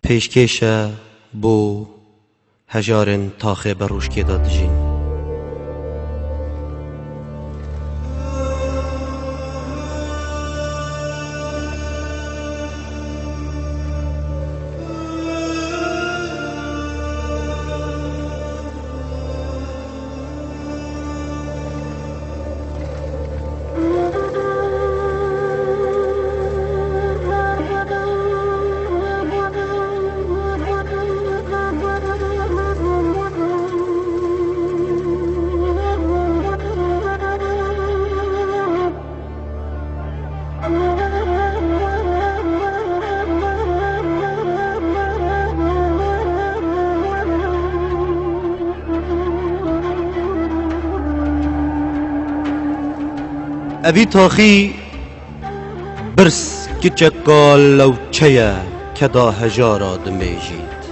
پیشکشه بو هجارن تاخه بروش که دادجین ابي تاخي برس كتشكال لو تشيا كدا هجارا دميجيت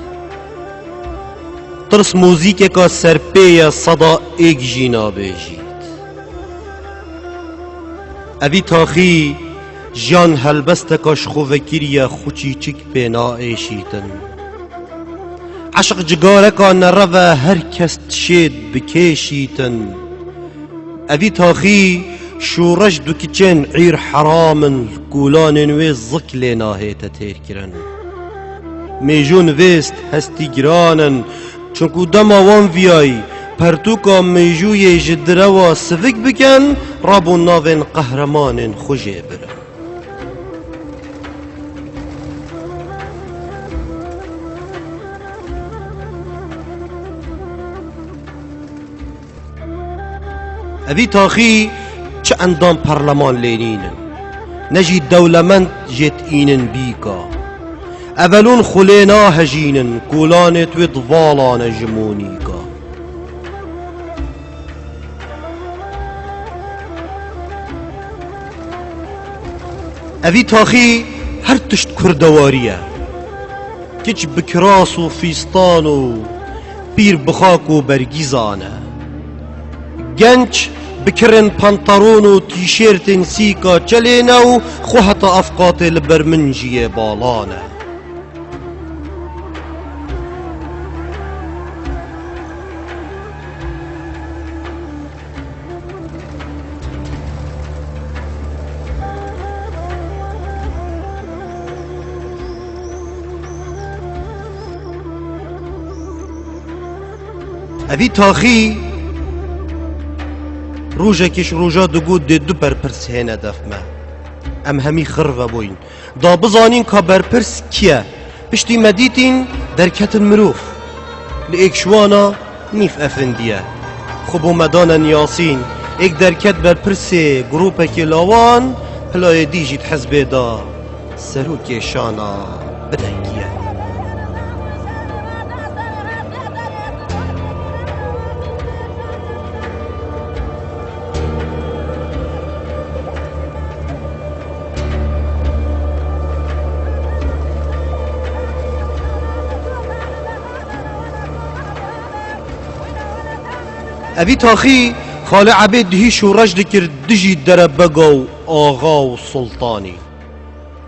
ترس موزيكي كا سرپيا صدا ايك جينا بيجيت ابي تاخي جان هلبستكا شخوفكيريا خوچيچيك بينا ايشيتن عشق جگاركا نرفا هركس تشيد بكيشيتن ابي تاخي شورج دو کچن عیر حرامن کولان ویز زک لینا هیتا تیر کرن میجون ویست هستی گرانن چونکو دما وان ویای پرتوکا میجوی جدروا سفک بکن رابو ناوین قهرمان خوشه برن ابي تاخي چه اندام پرلمان لینینن نجی دولمند جت اینن بیکا اولون خلینا هجینن کولانت و ضوالان جمونیکا اوی تاخی هر تشت کردواریه کچ بکراس و فیستان و پیر بخاک و برگیزانه گنچ بكرن پانتارون و تيشيرتن سيكا چلينا و خوحة افقات البرمنجية بالانا ابي تاخي روجا كيش روجا دقود دي دو برپرس هنا دفمه ام همي خرفه بوين دا بزانين كا برپرس كيه بشتي مديتين دركت المروف لإيك شوانا نيف افنديه خبو مدانا نياسين إيك دركت برپرس گروپه كي لاوان هلاي ديجي تحزبه دا سروكي شانا بدنكيه ابي تاخي خالي عبيد هيش ورج دكر دجي دربقا و آغا و سلطاني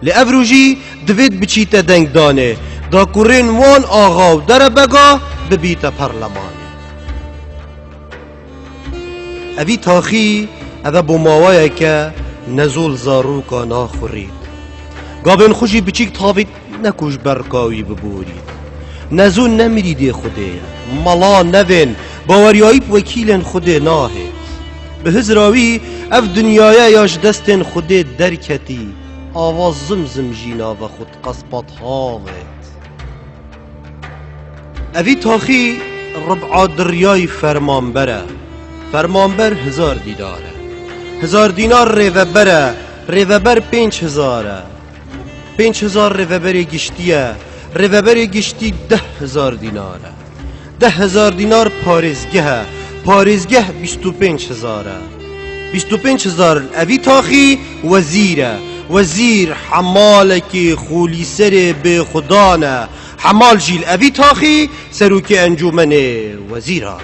لأبروجي دويد بچيتا دنگ دانه دا كورين وان آغا و دربقا ببيتا پرلماني ابي تاخي اذا بماوايا كا نزول زاروكا ناخوريد قابن خوشي بچيك تابيت نكوش بركاوي ببوريد نزول نمريد خوديا ملا نوين باوریایی وکیلن خود ناهه به هزراوی اف دنیای یاش دستن خود درکتی آواز زمزم جینا و خود قصبت هاوت اوی تاخی ربع دریای فرمانبره فرمانبر 1000 دیناره 1000 دینار ریوبره ریوبر 5000 5000 ریوبر گشتیه ریوبر گشتی 10,000 دیناره 10,000 دینار پارزگه پارزگه 25,000 25,000 اوی تاخی وزیره وزیر حمالك خولی سر به خدانه حمال جیل اوی تاخی سروک انجومن وزیره